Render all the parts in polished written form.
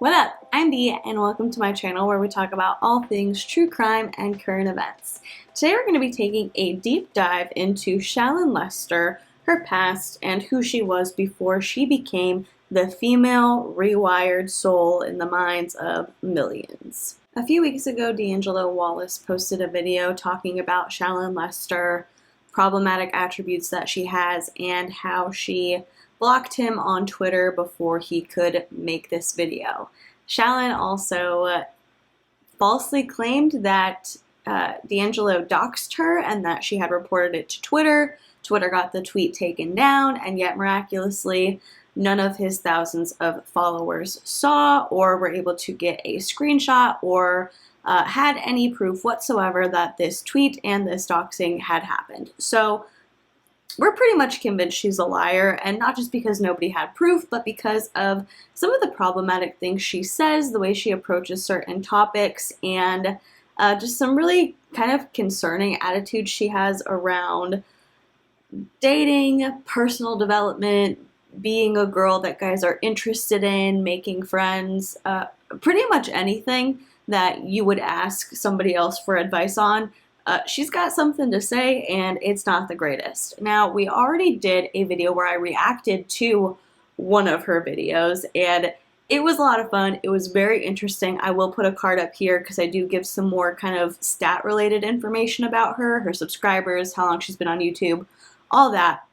What up? I'm Bea and welcome to my channel where we talk about all things true crime and current events. Today we're going to be taking a deep dive into Shallon Lester, her past, and who she was before she became the female rewired soul in the minds of millions. A few weeks ago, D'Angelo Wallace posted a video talking about Shallon Lester, problematic attributes that she has, and how she blocked him on Twitter before he could make this video. Shallon also falsely claimed that D'Angelo doxed her and that she had reported it to Twitter. Twitter got the tweet taken down, and yet miraculously none of his thousands of followers saw or were able to get a screenshot or had any proof whatsoever that this tweet and this doxing had happened. So we're pretty much convinced she's a liar, and not just because nobody had proof, but because of some of the problematic things she says, the way she approaches certain topics, and just some really kind of concerning attitudes she has around dating, personal development, being a girl that guys are interested in, making friends, pretty much anything that you would ask somebody else for advice on. She's got something to say, and it's not the greatest. Now, we already did a video where I reacted to one of her videos, and it was a lot of fun. It was very interesting. I will put a card up here because I do give some more kind of stat-related information about her, her subscribers, how long she's been on YouTube, all that.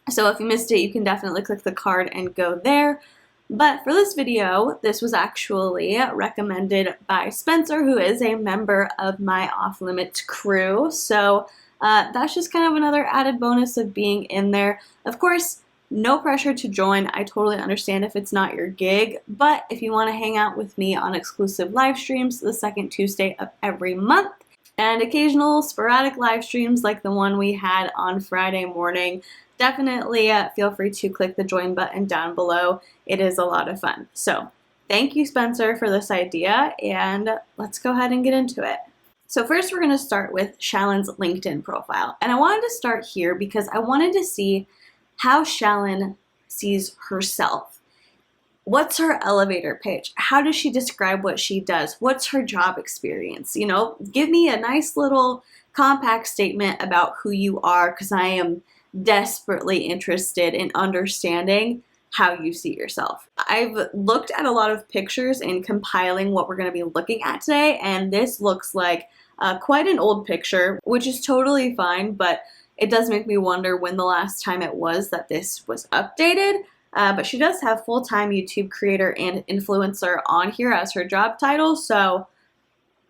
So if you missed it, you can definitely click the card and go there. But for this video, this was actually recommended by Spencer, who is a member of my Off Limits crew. So that's just kind of another added bonus of being in there. Of course, no pressure to join. I totally understand if it's not your gig. But if you want to hang out with me on exclusive live streams the second Tuesday of every month, and occasional sporadic live streams like the one we had on Friday morning, definitely feel free to click the join button down below. It is a lot of fun. So thank you, Spencer, for this idea, and let's go ahead and get into it. So first we're going to start with Shallon's LinkedIn profile. And I wanted to start here because I wanted to see how Shallon sees herself. What's her elevator pitch? How does she describe what she does? What's her job experience? You know, give me a nice little compact statement about who you are, because I am desperately interested in understanding how you see yourself. I've looked at a lot of pictures in compiling what we're going to be looking at today, and this looks like quite an old picture, which is totally fine, but it does make me wonder when the last time it was that this was updated. But she does have full-time YouTube creator and influencer on here as her job title, so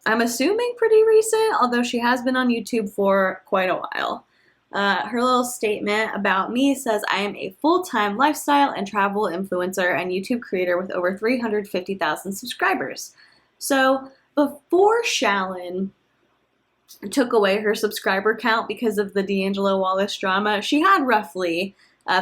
I'm assuming pretty recent, although she has been on YouTube for quite a while. Her little statement about me says, I am a full-time lifestyle and travel influencer and YouTube creator with over 350,000 subscribers. So before Shallon took away her subscriber count because of the D'Angelo Wallace drama, she had roughly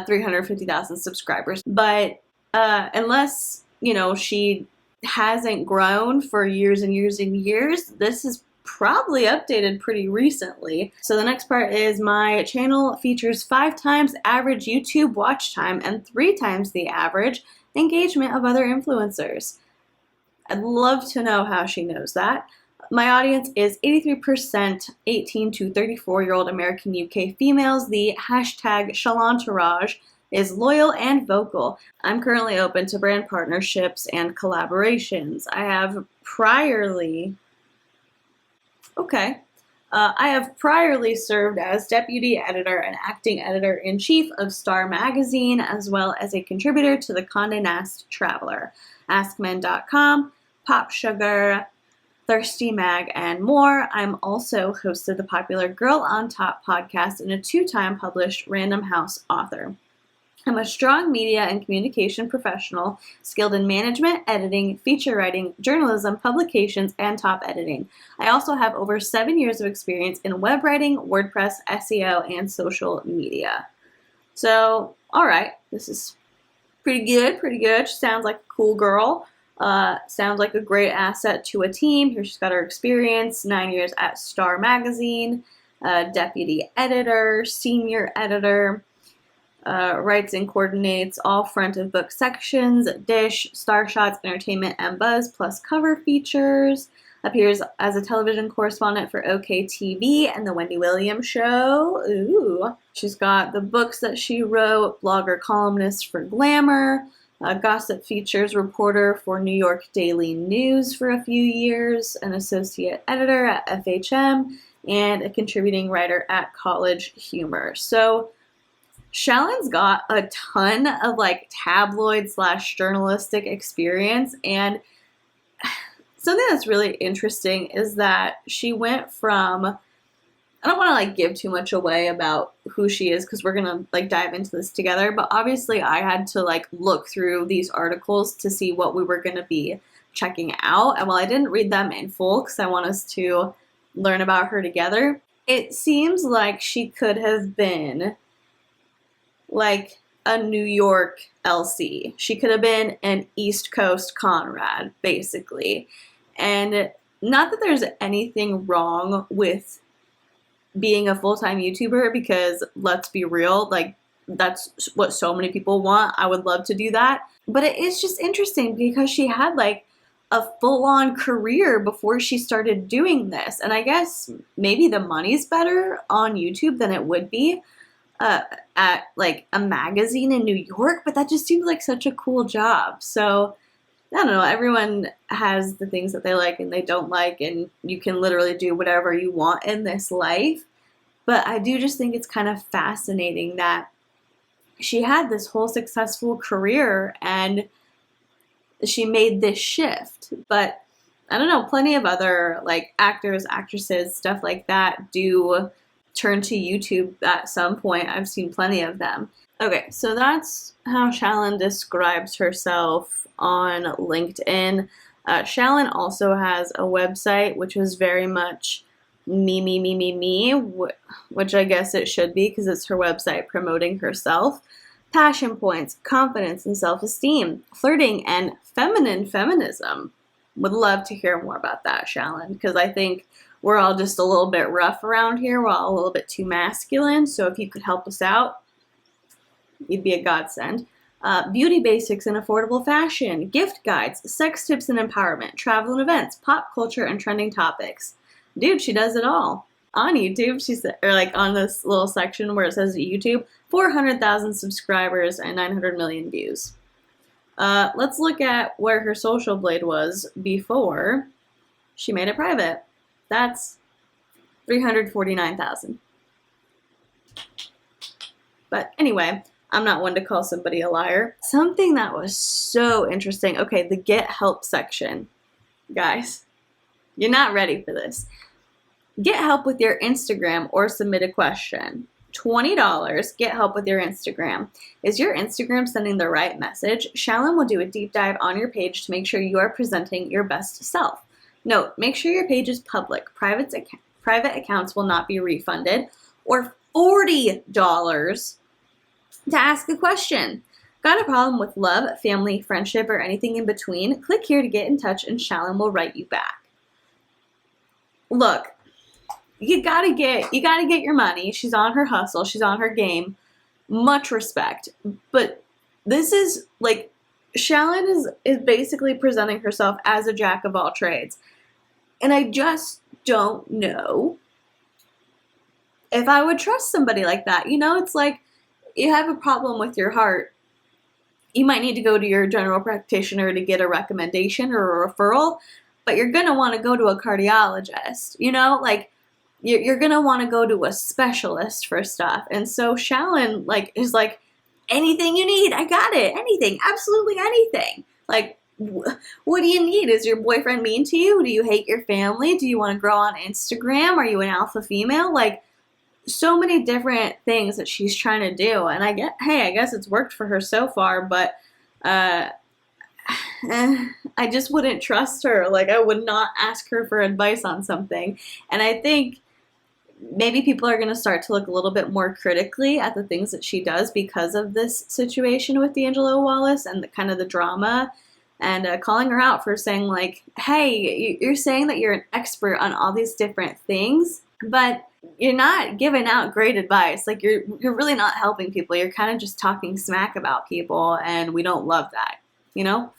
350,000 subscribers. But unless, you know, she hasn't grown for years and years and years, this is probably updated pretty recently. So the next part is my channel features 5 times average YouTube watch time and 3 times the average engagement of other influencers. I'd love to know how she knows that. My audience is 83% 18 to 34-year-old American UK females. The hashtag Shallontourage is loyal and vocal. I'm currently open to brand partnerships and collaborations. I have priorly served as deputy editor and acting editor-in-chief of Star Magazine, as well as a contributor to the Condé Nast Traveler, AskMen.com, POPSUGAR, Thirsty Mag, and more. I'm also hosted the popular Girl on Top podcast and a 2-time published Random House author. I'm a strong media and communication professional, skilled in management, editing, feature writing, journalism, publications, and top editing. I also have over 7 years of experience in web writing, WordPress, SEO, and social media. So, all right, this is pretty good, pretty good. She sounds like a cool girl. Sounds like a great asset to a team. Here she's got her experience, 9 years at Star Magazine, deputy editor, senior editor. Writes and coordinates all front of book sections, Dish, Star Shots, Entertainment, and Buzz, plus cover features. Appears as a television correspondent for OKTV and The Wendy Williams Show. Ooh. She's got the books that she wrote, blogger columnist for Glamour, gossip features reporter for New York Daily News for a few years, an associate editor at FHM, and a contributing writer at College Humor. So Shallon's got a ton of like tabloid / journalistic experience, and something that's really interesting is that she went from, I don't want to like give too much away about who she is because we're gonna like dive into this together, but obviously I had to like look through these articles to see what we were gonna be checking out, and while I didn't read them in full because I want us to learn about her together, it seems like she could have been like a New York LC. She could have been an East Coast Conrad, basically. And not that there's anything wrong with being a full-time YouTuber, because let's be real, like that's what so many people want. I would love to do that. But it is just interesting because she had like a full-on career before she started doing this. And I guess maybe the money's better on YouTube than it would be at like a magazine in New York, but that just seems like such a cool job. So I don't know, everyone has the things that they like and they don't like, and you can literally do whatever you want in this life. But I do just think it's kind of fascinating that she had this whole successful career and she made this shift. But I don't know, plenty of other like actors, actresses, stuff like that do turn to YouTube at some point. I've seen plenty of them. Okay, so that's how Shallon describes herself on LinkedIn. Shallon also has a website, which was very much me, which I guess it should be because it's her website promoting herself. Passion points, confidence and self-esteem, flirting, and feminine feminism. Would love to hear more about that, Shallon, because I think we're all just a little bit rough around here. We're all a little bit too masculine. So if you could help us out, you'd be a godsend. Beauty basics and affordable fashion, gift guides, sex tips and empowerment, travel and events, pop culture and trending topics. Dude, she does it all. On YouTube, she said, or like on this little section where it says YouTube, 400,000 subscribers and 900 million views. Let's look at where her social blade was before she made it private. That's 349,000. But anyway, I'm not one to call somebody a liar. Something that was so interesting. Okay, the get help section. Guys, you're not ready for this. Get help with your Instagram or submit a question. $20, get help with your Instagram. Is your Instagram sending the right message? Shallon will do a deep dive on your page to make sure you are presenting your best self. Note, make sure your page is public. Private accounts will not be refunded. Or $40 to ask a question. Got a problem with love, family, friendship, or anything in between? Click here to get in touch and Shallon will write you back. Look, you gotta get your money. She's on her hustle. She's on her game. Much respect. But this is like, Shallon is basically presenting herself as a jack of all trades. And I just don't know if I would trust somebody like that. You know, it's like you have a problem with your heart. You might need to go to your general practitioner to get a recommendation or a referral, but you're going to want to go to a cardiologist. You know, like you're going to want to go to a specialist for stuff. And so Shallon like is like, anything you need, I got it. Anything, absolutely anything. Like, what do you need? Is your boyfriend mean to you? Do you hate your family? Do you want to grow on Instagram? Are you an alpha female? Like, so many different things that she's trying to do. And I guess it's worked for her so far, but I just wouldn't trust her. Like, I would not ask her for advice on something. And I think maybe people are going to start to look a little bit more critically at the things that she does because of this situation with D'Angelo Wallace and the kind of the drama, and calling her out for saying like, hey, you're saying that you're an expert on all these different things, but you're not giving out great advice. Like, you're really not helping people. You're kind of just talking smack about people, and we don't love that, you know?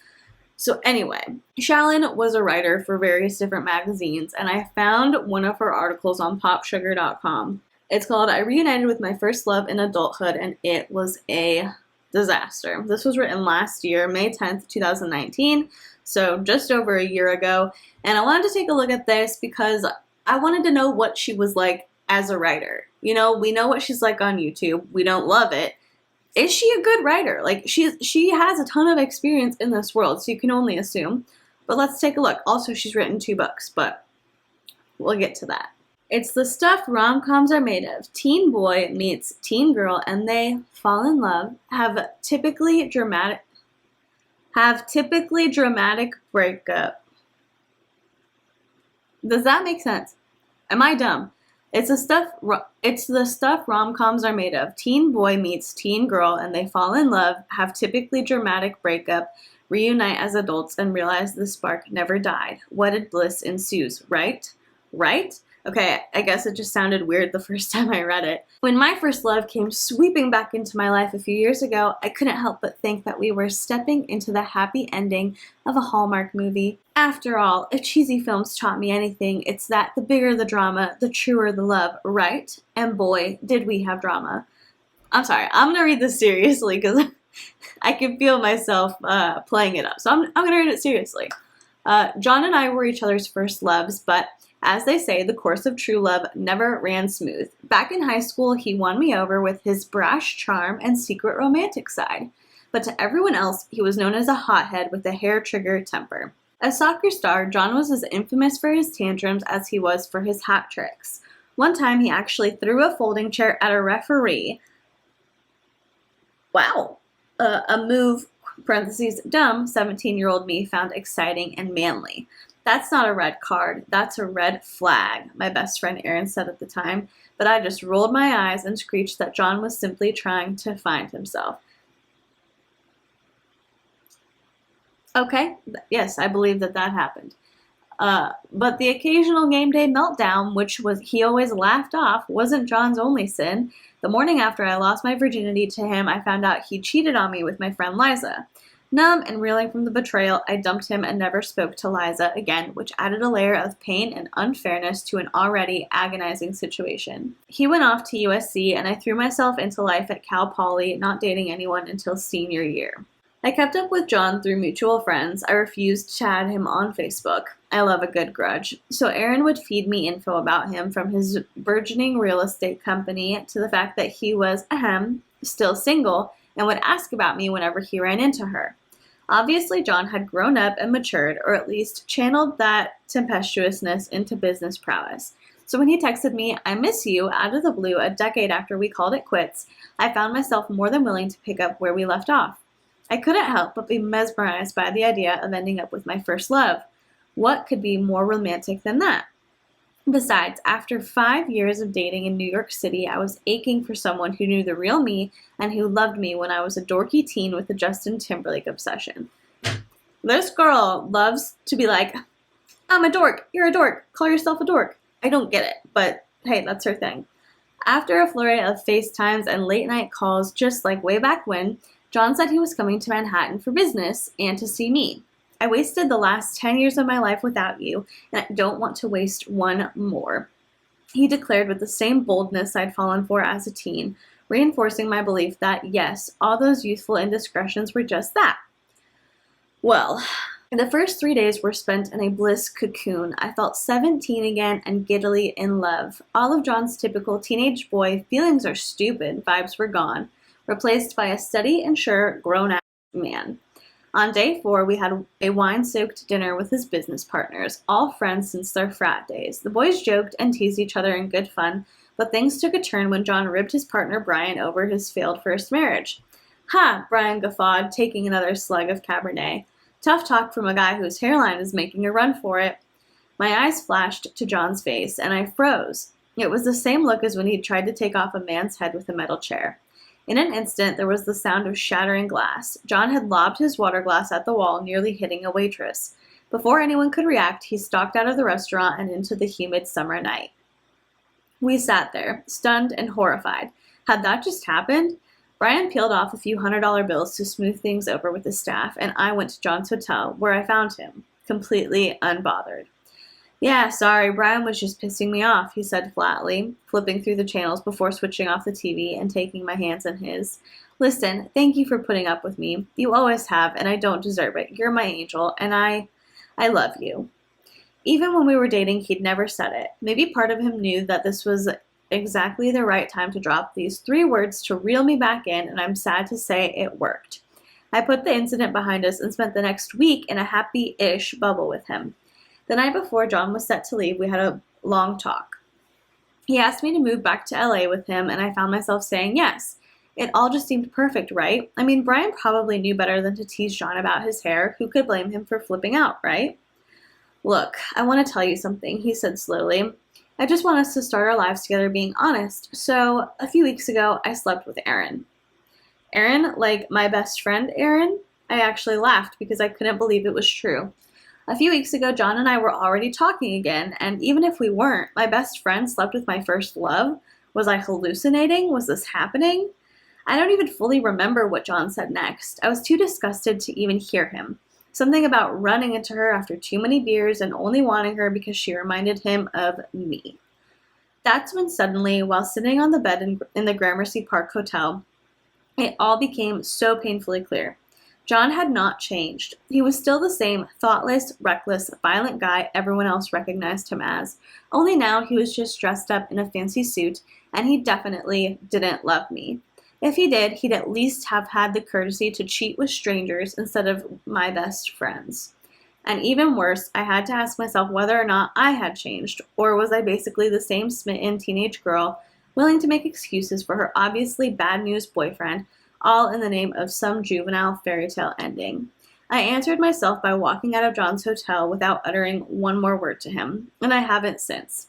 So anyway, Shallon was a writer for various different magazines, and I found one of her articles on POPSUGAR.com. It's called "I Reunited with My First Love in Adulthood," and it was a disaster. This was written last year, May 10th, 2019, so just over a year ago, and I wanted to take a look at this because I wanted to know what she was like as a writer. You know, we know what she's like on YouTube. We don't love it. Is she a good writer? Like, she has a ton of experience in this world, so you can only assume. But let's take a look. Also, she's written 2 books, but we'll get to that. It's the stuff rom-coms are made of. Teen boy meets teen girl, and they fall in love, have typically dramatic breakup. Does that make sense? Am I dumb? It's the stuff rom-coms are made of. Teen boy meets teen girl, and they fall in love, have typically dramatic breakup, reunite as adults, and realize the spark never died. Wedded bliss ensues, right? Right? Okay, I guess it just sounded weird the first time I read it. When my first love came sweeping back into my life a few years ago, I couldn't help but think that we were stepping into the happy ending of a Hallmark movie. After all, if cheesy films taught me anything, it's that the bigger the drama, the truer the love, right? And boy, did we have drama. I'm sorry, I'm gonna read this seriously because I can feel myself playing it up. So I'm gonna read it seriously. John and I were each other's first loves, but as they say, the course of true love never ran smooth. Back in high school, he won me over with his brash charm and secret romantic side. But to everyone else, he was known as a hothead with a hair-trigger temper. A soccer star, John was as infamous for his tantrums as he was for his hat tricks. One time, he actually threw a folding chair at a referee. Wow. A move, parentheses, dumb, 17-year-old me found exciting and manly. That's not a red card, that's a red flag, my best friend Aaron said at the time, but I just rolled my eyes and screeched that John was simply trying to find himself. Okay, yes, I believe that happened. But the occasional game day meltdown, which he always laughed off, wasn't John's only sin. The morning after I lost my virginity to him, I found out he cheated on me with my friend Liza. Numb and reeling from the betrayal, I dumped him and never spoke to Liza again, which added a layer of pain and unfairness to an already agonizing situation. He went off to USC, and I threw myself into life at Cal Poly, not dating anyone until senior year. I kept up with John through mutual friends. I refused to add him on Facebook. I love a good grudge. So Aaron would feed me info about him, from his burgeoning real estate company to the fact that he was, still single, and would ask about me whenever he ran into her. Obviously, John had grown up and matured, or at least channeled that tempestuousness into business prowess. So when he texted me, "I miss you," out of the blue a decade after we called it quits, I found myself more than willing to pick up where we left off. I couldn't help but be mesmerized by the idea of ending up with my first love. What could be more romantic than that? Besides, after 5 years of dating in New York City, I was aching for someone who knew the real me and who loved me when I was a dorky teen with a Justin Timberlake obsession. This girl loves to be like, "I'm a dork, you're a dork, call yourself a dork." I don't get it, but hey, that's her thing. After a flurry of FaceTimes and late night calls, just like way back when, John said he was coming to Manhattan for business and to see me. I wasted the last 10 years of my life without you, and I don't want to waste one more, he declared with the same boldness I'd fallen for as a teen, reinforcing my belief that, yes, all those youthful indiscretions were just that. Well, the first 3 days were spent in a bliss cocoon. I felt 17 again and giddily in love. All of John's typical teenage boy, feelings are stupid, vibes were gone, replaced by a steady and sure grown-ass man. On day 4, we had a wine-soaked dinner with his business partners, all friends since their frat days. The boys joked and teased each other in good fun, but things took a turn when John ribbed his partner Brian over his failed first marriage. "Ha!" Brian guffawed, taking another slug of Cabernet. Tough talk from a guy whose hairline is making a run for it. My eyes flashed to John's face, and I froze. It was the same look as when he'd tried to take off a man's head with a metal chair. In an instant, there was the sound of shattering glass. John had lobbed his water glass at the wall, nearly hitting a waitress. Before anyone could react, he stalked out of the restaurant and into the humid summer night. We sat there, stunned and horrified. Had that just happened? Brian peeled off a few $100 bills to smooth things over with his staff, and I went to John's hotel, where I found him, completely unbothered. Yeah, sorry, Brian was just pissing me off, he said flatly, flipping through the channels before switching off the TV and taking my hands in his. Listen, thank you for putting up with me. You always have, and I don't deserve it. You're my angel, and I love you. Even when we were dating, he'd never said it. Maybe part of him knew that this was exactly the right time to drop these 3 words to reel me back in, and I'm sad to say it worked. I put the incident behind us and spent the next week in a happy-ish bubble with him. The night before John was set to leave, we had a long talk. He asked me to move back to LA with him, and I found myself saying yes. It all just seemed perfect, right? I mean, Brian probably knew better than to tease John about his hair. Who could blame him for flipping out, right? Look, I want to tell you something, he said slowly. I just want us to start our lives together being honest. So, a few weeks ago, I slept with Aaron. Aaron, like my best friend Aaron? I actually laughed because I couldn't believe it was true. A few weeks ago, John and I were already talking again, and even if we weren't, my best friend slept with my first love. Was I hallucinating? Was this happening? I don't even fully remember what John said next. I was too disgusted to even hear him. Something about running into her after too many beers and only wanting her because she reminded him of me. That's when suddenly, while sitting on the bed in the Gramercy Park Hotel, it all became so painfully clear. John had not changed. He was still the same thoughtless, reckless, violent guy everyone else recognized him as. Only now he was just dressed up in a fancy suit, and he definitely didn't love me. If he did, he'd at least have had the courtesy to cheat with strangers instead of my best friends. And even worse, I had to ask myself whether or not I had changed, or was I basically the same smitten teenage girl willing to make excuses for her obviously bad news boyfriend, all in the name of some juvenile fairy tale ending. I answered myself by walking out of John's hotel without uttering one more word to him, and I haven't since.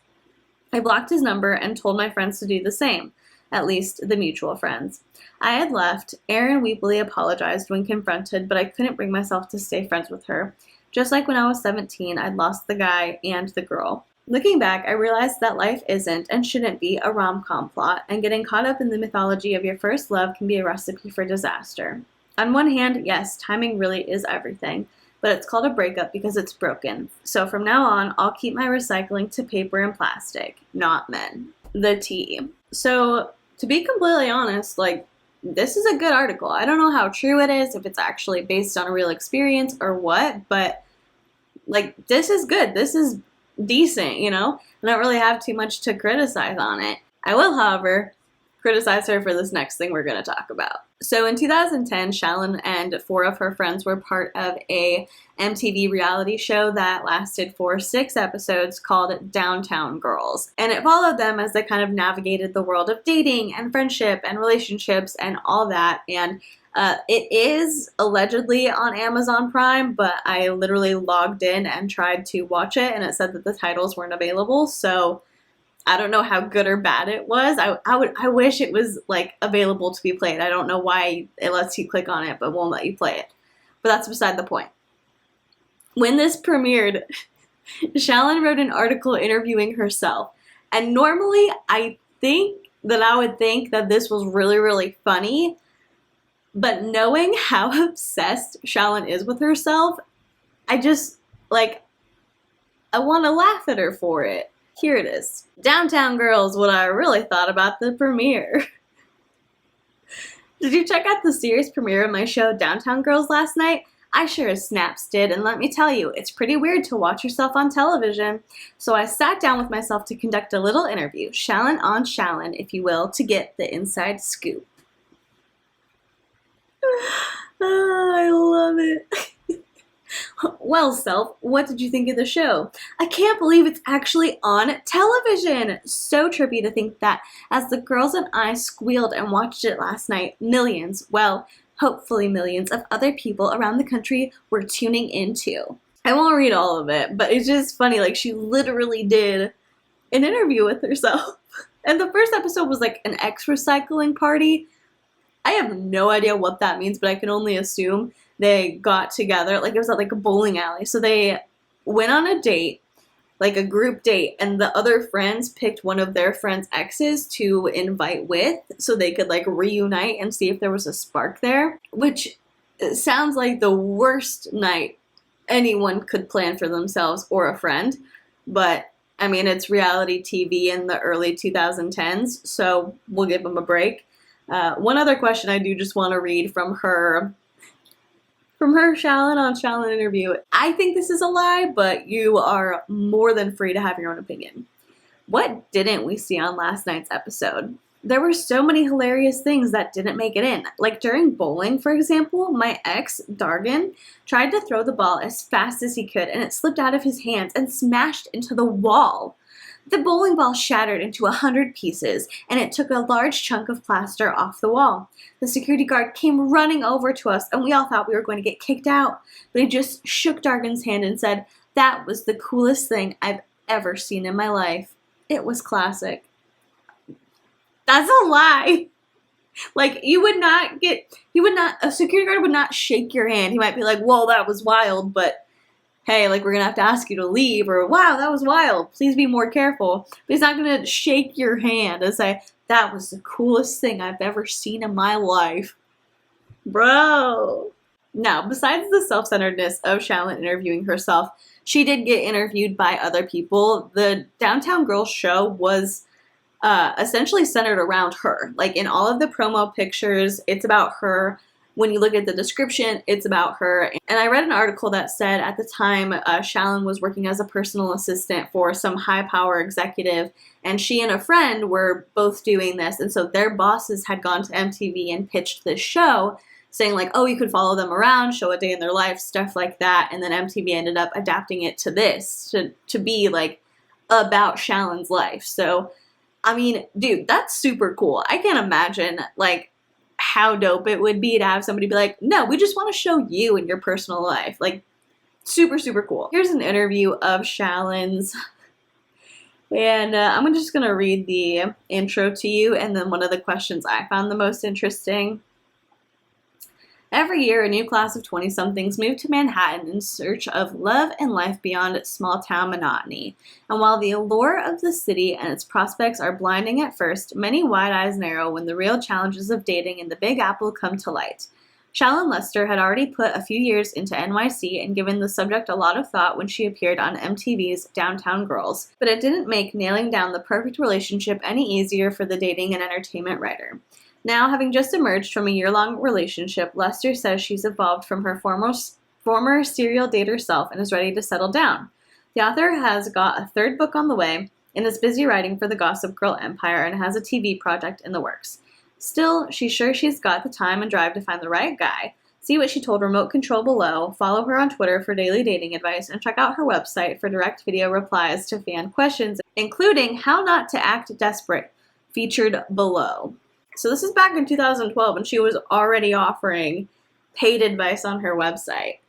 I blocked his number and told my friends to do the same, at least the mutual friends. I had left. Erin weepily apologized when confronted, but I couldn't bring myself to stay friends with her. Just like when I was 17, I'd lost the guy and the girl. Looking back, I realized that life isn't and shouldn't be a rom-com plot, and getting caught up in the mythology of your first love can be a recipe for disaster. On one hand, yes, timing really is everything, but it's called a breakup because it's broken. So from now on, I'll keep my recycling to paper and plastic, not men. The tea. So, to be completely honest, this is a good article. I don't know how true it is, if it's actually based on a real experience or what, but, this is good. This is decent, I don't really have too much to criticize on it. I will, however, criticize her for this next thing we're going to talk about. So in 2010, Shallon and 4 of her friends were part of a MTV reality show that lasted for 6 episodes called Downtown Girls. And it followed them as they kind of navigated the world of dating and friendship and relationships and all that. And it is allegedly on Amazon Prime, but I literally logged in and tried to watch it, and it said that the titles weren't available, so I don't know how good or bad it was. I wish it was, available to be played. I don't know why it lets you click on it, but won't let you play it. But that's beside the point. When this premiered, Shallon wrote an article interviewing herself, and normally I think that I would think that this was really, really funny, but knowing how obsessed Shallon is with herself, I just, I want to laugh at her for it. Here it is. Downtown Girls, what I really thought about the premiere. Did you check out the series premiere of my show Downtown Girls last night? I sure as snaps did, and let me tell you, it's pretty weird to watch yourself on television. So I sat down with myself to conduct a little interview, Shallon on Shallon, if you will, to get the inside scoop. Oh, I love it. Well, Self, what did you think of the show? I can't believe it's actually on television. So trippy to think that as the girls and I squealed and watched it last night, millions, well, hopefully millions of other people around the country were tuning in too. I won't read all of it, but it's just funny, she literally did an interview with herself. And the first episode was an ex recycling party. I have no idea what that means, but I can only assume they got together, it was at a bowling alley. So they went on a date, like a group date, and the other friends picked one of their friends' exes to invite with so they could like reunite and see if there was a spark there, which sounds like the worst night anyone could plan for themselves or a friend. But I mean, it's reality TV in the early 2010s, so we'll give them a break. One other question I do just want to read from her Shallon on Shallon interview. I think this is a lie, but you are more than free to have your own opinion. What didn't we see on last night's episode? There were so many hilarious things that didn't make it in. Like during bowling, for example, my ex, Dargan, tried to throw the ball as fast as he could, and it slipped out of his hands and smashed into the wall. The bowling ball shattered into 100 pieces, and it took a large chunk of plaster off the wall. The security guard came running over to us, and we all thought we were going to get kicked out. But he just shook Dargan's hand and said, "That was the coolest thing I've ever seen in my life. It was classic." That's a lie. Like, a security guard would not shake your hand. He might be like, "Whoa, that was wild, but hey, like, we're gonna have to ask you to leave," or "Wow, that was wild. Please be more careful." But he's not gonna shake your hand and say, "That was the coolest thing I've ever seen in my life." Bro. Now, besides the self-centeredness of Shallon interviewing herself, she did get interviewed by other people. The Downtown Girls show was essentially centered around her. Like in all of the promo pictures, it's about her. When you look at the description, it's about her. And I read an article that said at the time, Shallon was working as a personal assistant for some high-power executive, and she and a friend were both doing this. And so their bosses had gone to MTV and pitched this show, saying like, "Oh, you could follow them around, show a day in their life," stuff like that. And then MTV ended up adapting it to this, to be like about Shallon's life. So I mean, dude, that's super cool. I can't imagine, like, how dope it would be to have somebody be like, "No, we just want to show you in your personal life." Like, super, super cool. Here's an interview of Shallon's, and I'm just going to read the intro to you, and then one of the questions I found the most interesting. Every year, a new class of 20-somethings move to Manhattan in search of love and life beyond small-town monotony. And while the allure of the city and its prospects are blinding at first, many wide eyes narrow when the real challenges of dating in the Big Apple come to light. Shallon Lester had already put a few years into NYC and given the subject a lot of thought when she appeared on MTV's Downtown Girls, but it didn't make nailing down the perfect relationship any easier for the dating and entertainment writer. Now, having just emerged from a year-long relationship, Lester says she's evolved from her former serial dater self and is ready to settle down. The author has got a third book on the way and is busy writing for the Gossip Girl empire and has a TV project in the works. Still, she's sure she's got the time and drive to find the right guy. See what she told Remote Control below, follow her on Twitter for daily dating advice, and check out her website for direct video replies to fan questions, including How Not to Act Desperate, featured below. So this is back in 2012, and she was already offering paid advice on her website.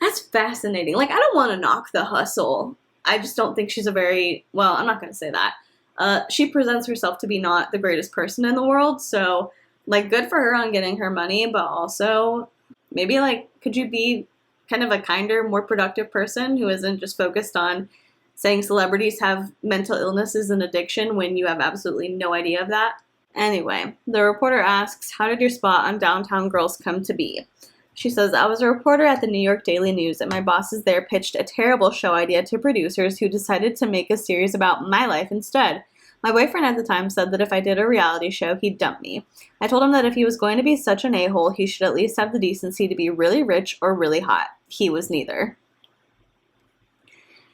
That's fascinating. Like, I don't want to knock the hustle. I just don't think she's I'm not going to say that. She presents herself to be not the greatest person in the world, so, like, good for her on getting her money, but also, maybe, like, could you be kind of a kinder, more productive person who isn't just focused on saying celebrities have mental illnesses and addiction when you have absolutely no idea of that? Anyway, the reporter asks, "How did your spot on Downtown Girls come to be?" She says, "I was a reporter at the New York Daily News, and my bosses there pitched a terrible show idea to producers who decided to make a series about my life instead. My boyfriend at the time said that if I did a reality show, he'd dump me. I told him that if he was going to be such an a-hole, he should at least have the decency to be really rich or really hot. He was neither."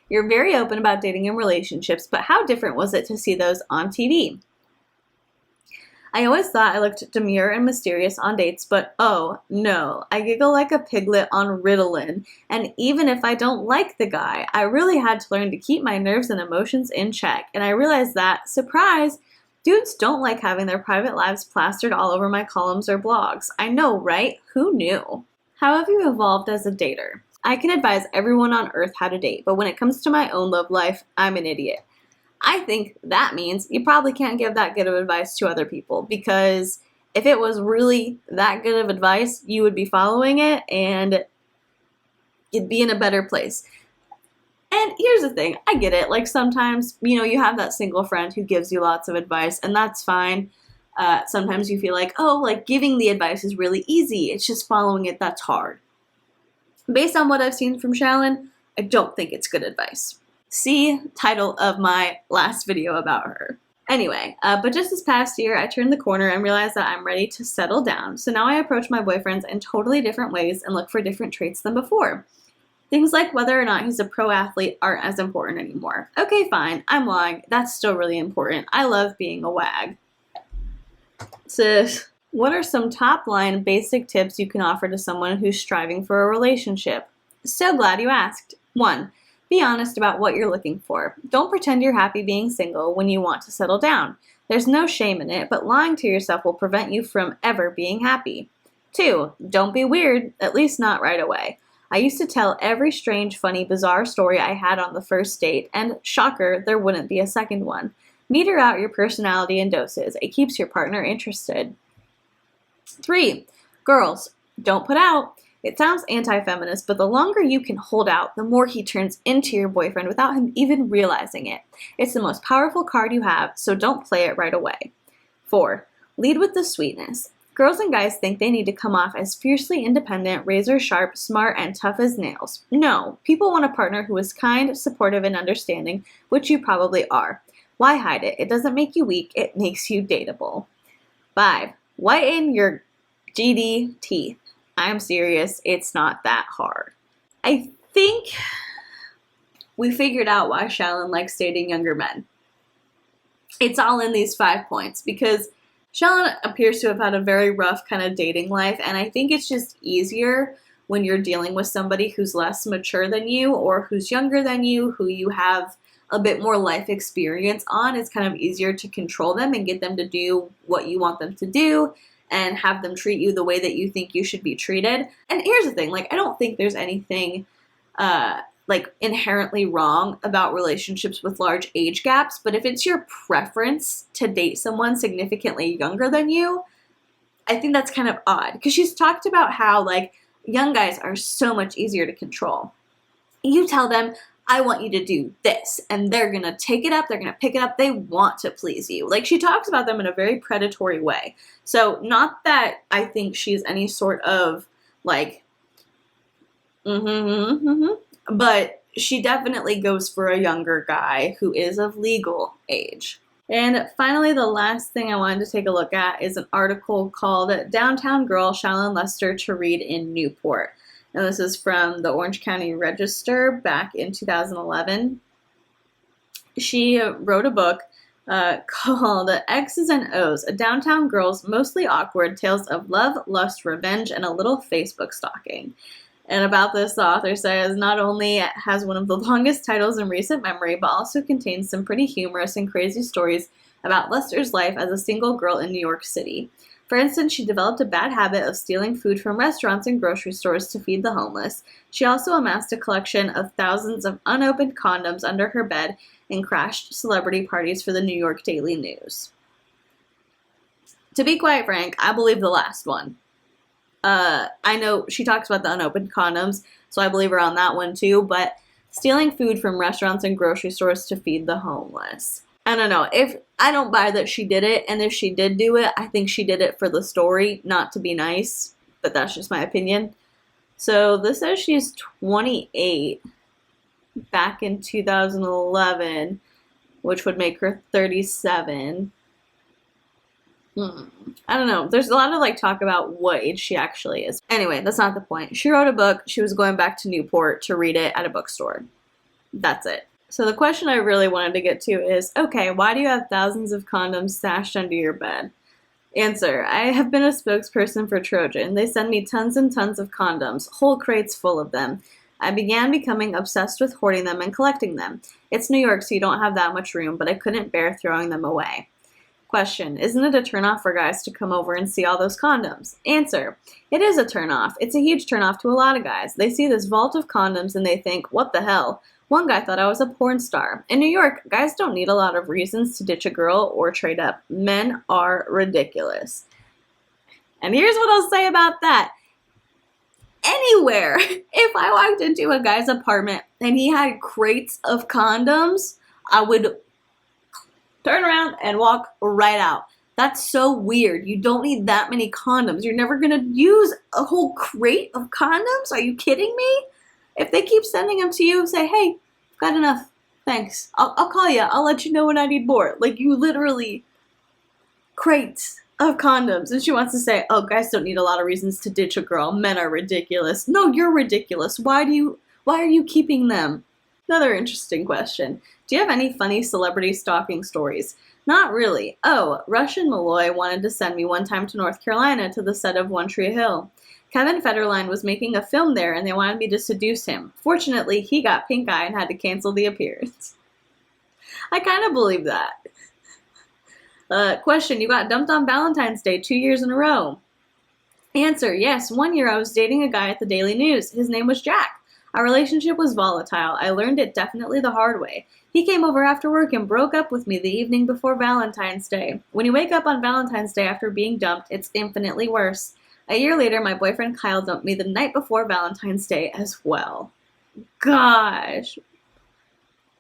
You're very open about dating and relationships, but how different was it to see those on TV? "I always thought I looked demure and mysterious on dates, but oh, no, I giggle like a piglet on Ritalin, and even if I don't like the guy, I really had to learn to keep my nerves and emotions in check, and I realized that, surprise, dudes don't like having their private lives plastered all over my columns or blogs. I know, right? Who knew?" How have you evolved as a dater? I can advise everyone on earth how to date, but when it comes to my own love life, I'm an idiot. I think that means you probably can't give that good of advice to other people, because if it was really that good of advice, you would be following it and you'd be in a better place. And here's the thing, I get it. Like sometimes, you have that single friend who gives you lots of advice, and that's fine. Sometimes you feel like, oh, like giving the advice is really easy. It's just following it that's hard. Based on what I've seen from Shallon, I don't think it's good advice. See title of my last video about her. Anyway, but just this past year, I turned the corner and realized that I'm ready to settle down. So now I approach my boyfriends in totally different ways and look for different traits than before. Things like whether or not he's a pro athlete aren't as important anymore. Okay, fine, I'm lying. That's still really important. I love being a wag. Sis, what are some top-line basic tips you can offer to someone who's striving for a relationship? So glad you asked. 1. Be honest about what you're looking for. Don't pretend you're happy being single when you want to settle down. There's no shame in it, but lying to yourself will prevent you from ever being happy. 2. Don't be weird, at least not right away. I used to tell every strange, funny, bizarre story I had on the first date, and shocker, there wouldn't be a second one. Meter out your personality in doses. It keeps your partner interested. 3. Girls, don't put out. It sounds anti-feminist, but the longer you can hold out, the more he turns into your boyfriend without him even realizing it. It's the most powerful card you have, so don't play it right away. 4. Lead with the sweetness. Girls and guys think they need to come off as fiercely independent, razor sharp, smart, and tough as nails. No, people want a partner who is kind, supportive, and understanding, which you probably are. Why hide it? It doesn't make you weak, it makes you dateable. 5. Whiten your GD teeth. I'm serious, it's not that hard. I think we figured out why Shallon likes dating younger men. It's all in these 5 points, because Shallon appears to have had a very rough kind of dating life, and I think it's just easier when you're dealing with somebody who's less mature than you or who's younger than you, who you have a bit more life experience on. It's kind of easier to control them and get them to do what you want them to do and have them treat you the way that you think you should be treated. And here's the thing, like, I don't think there's anything like inherently wrong about relationships with large age gaps, but if it's your preference to date someone significantly younger than you, I think that's kind of odd, because she's talked about how like young guys are so much easier to control. You tell them, I want you to do this, and they're gonna take it up, they're gonna pick it up, they want to please you. Like, she talks about them in a very predatory way. So not that I think she's any sort of like but she definitely goes for a younger guy who is of legal age. And finally, the last thing I wanted to take a look at is an article called Downtown Girl, Shallon Lester to Read in Newport. And this is from the Orange County Register back in 2011. She wrote a book called X's and O's, a downtown girl's mostly awkward tales of love, lust, revenge, and a little Facebook stalking. And about this, the author says, not only has one of the longest titles in recent memory, but also contains some pretty humorous and crazy stories about Lester's life as a single girl in New York City. For instance, she developed a bad habit of stealing food from restaurants and grocery stores to feed the homeless. She also amassed a collection of thousands of unopened condoms under her bed and crashed celebrity parties for the New York Daily News. To be quite frank, I believe the last one. I know she talks about the unopened condoms, so I believe her on that one too, but stealing food from restaurants and grocery stores to feed the homeless. I don't know. If I don't buy that she did it, and if she did do it, I think she did it for the story, not to be nice, but that's just my opinion. So this says she's 28 back in 2011, which would make her 37. I don't know. There's a lot of like talk about what age she actually is. Anyway, that's not the point. She wrote a book. She was going back to Newport to read it at a bookstore. That's it. So the question I really wanted to get to is, okay, why do you have thousands of condoms stashed under your bed? Answer, I have been a spokesperson for Trojan. They send me tons and tons of condoms, whole crates full of them. I began becoming obsessed with hoarding them and collecting them. It's New York, so you don't have that much room, but I couldn't bear throwing them away. Question, isn't it a turnoff for guys to come over and see all those condoms? Answer, it is a turnoff. It's a huge turnoff to a lot of guys. They see this vault of condoms and they think, what the hell? One guy thought I was a porn star. In New York, guys don't need a lot of reasons to ditch a girl or trade up. Men are ridiculous. And here's what I'll say about that. Any anywhere. If I walked into a guy's apartment and he had crates of condoms, I would turn around and walk right out. That's so weird. You don't need that many condoms. You're never gonna use a whole crate of condoms? Are you kidding me? If they keep sending them to you, say, hey, got enough. Thanks. I'll call you. I'll let you know when I need more. Like, you literally, crates of condoms. And she wants to say, oh, guys don't need a lot of reasons to ditch a girl. Men are ridiculous. No, you're ridiculous. Why are you keeping them? Another interesting question. Do you have any funny celebrity stalking stories? Not really. Oh, Russian Malloy wanted to send me one time to North Carolina to the set of One Tree Hill. Kevin Federline was making a film there and they wanted me to seduce him. Fortunately, he got pink eye and had to cancel the appearance. I kind of believe that. Question, you got dumped on Valentine's Day 2 years in a row. Answer, yes, 1 year I was dating a guy at the Daily News. His name was Jack. Our relationship was volatile. I learned it definitely the hard way. He came over after work and broke up with me the evening before Valentine's Day. When you wake up on Valentine's Day after being dumped, it's infinitely worse. A year later, my boyfriend Kyle dumped me the night before Valentine's Day as well. Gosh.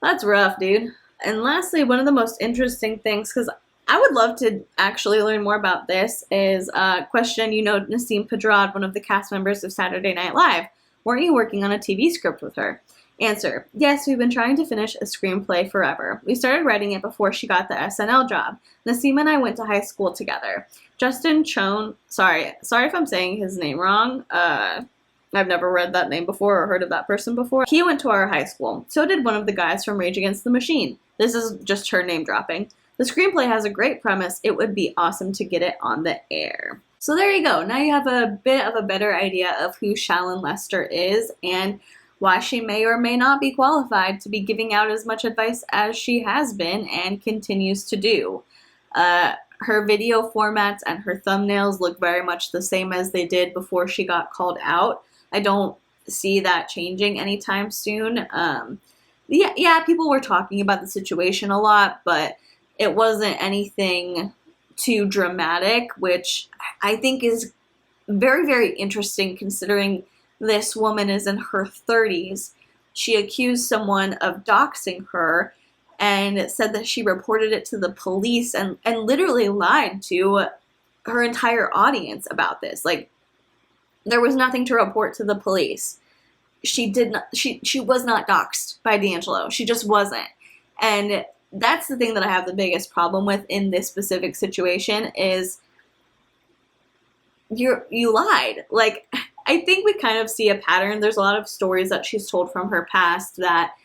That's rough, dude. And lastly, one of the most interesting things, because I would love to actually learn more about this, is a question, you know, Nasim Pedrad, one of the cast members of Saturday Night Live. Weren't you working on a TV script with her? Answer, yes, we've been trying to finish a screenplay forever. We started writing it before she got the SNL job. Nasim and I went to high school together. Justin Chon, sorry if I'm saying his name wrong. I've never read that name before or heard of that person before. He went to our high school. So did one of the guys from Rage Against the Machine. This is just her name dropping. The screenplay has a great premise. It would be awesome to get it on the air. So there you go. Now you have a bit of a better idea of who Shallon Lester is and why she may or may not be qualified to be giving out as much advice as she has been and continues to do. Her video formats and her thumbnails look very much the same as they did before she got called out. I don't see that changing anytime soon. Yeah, people were talking about the situation a lot, but it wasn't anything too dramatic, which I think is very, very interesting considering this woman is in her 30s. She accused someone of doxing her and said that she reported it to the police and literally lied to her entire audience about this. Like, there was nothing to report to the police. She was not doxed by D'Angelo. She just wasn't. And that's the thing that I have the biggest problem with in this specific situation is you lied. Like, I think we kind of see a pattern. There's a lot of stories that she's told from her past that,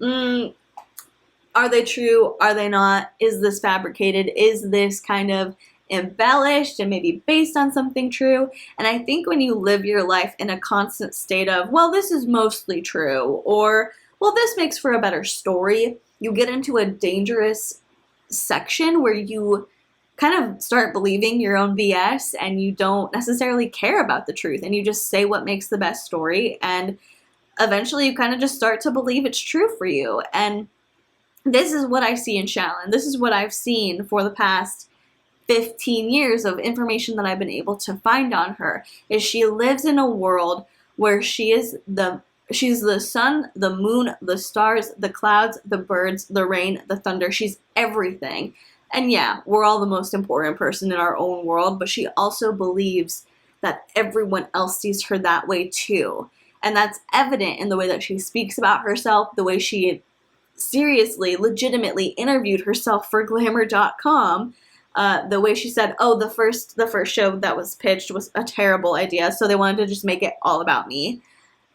are they true? Are they not? Is this fabricated? Is this kind of embellished and maybe based on something true? And I think when you live your life in a constant state of, well, this is mostly true, or, well, this makes for a better story, you get into a dangerous section where you kind of start believing your own BS and you don't necessarily care about the truth and you just say what makes the best story, and eventually you kind of just start to believe it's true for you. And this is what I see in Shallon. This is what I've seen for the past 15 years of information that I've been able to find on her, is she lives in a world where she's the sun, the moon, the stars, the clouds, the birds, the rain, the thunder. She's everything. And yeah, we're all the most important person in our own world, but she also believes that everyone else sees her that way too. And that's evident in the way that she speaks about herself, the way she seriously, legitimately interviewed herself for glamour.com. The way she said, oh, the first show that was pitched was a terrible idea, so they wanted to just make it all about me.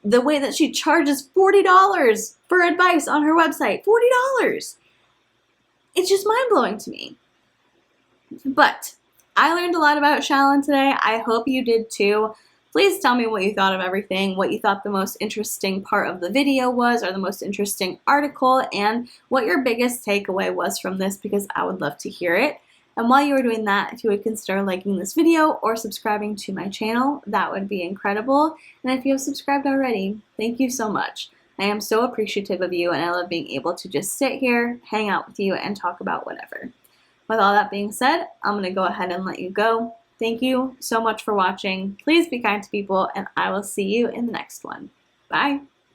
The way that she charges $40 for advice on her website. $40! It's just mind-blowing to me. But I learned a lot about Shallon today. I hope you did too. Please tell me what you thought of everything, what you thought the most interesting part of the video was, or the most interesting article, and what your biggest takeaway was from this, because I would love to hear it. And while you are doing that, if you would consider liking this video or subscribing to my channel, that would be incredible. And if you have subscribed already, thank you so much. I am so appreciative of you, and I love being able to just sit here, hang out with you, and talk about whatever. With all that being said, I'm going to go ahead and let you go. Thank you so much for watching. Please be kind to people, and I will see you in the next one. Bye.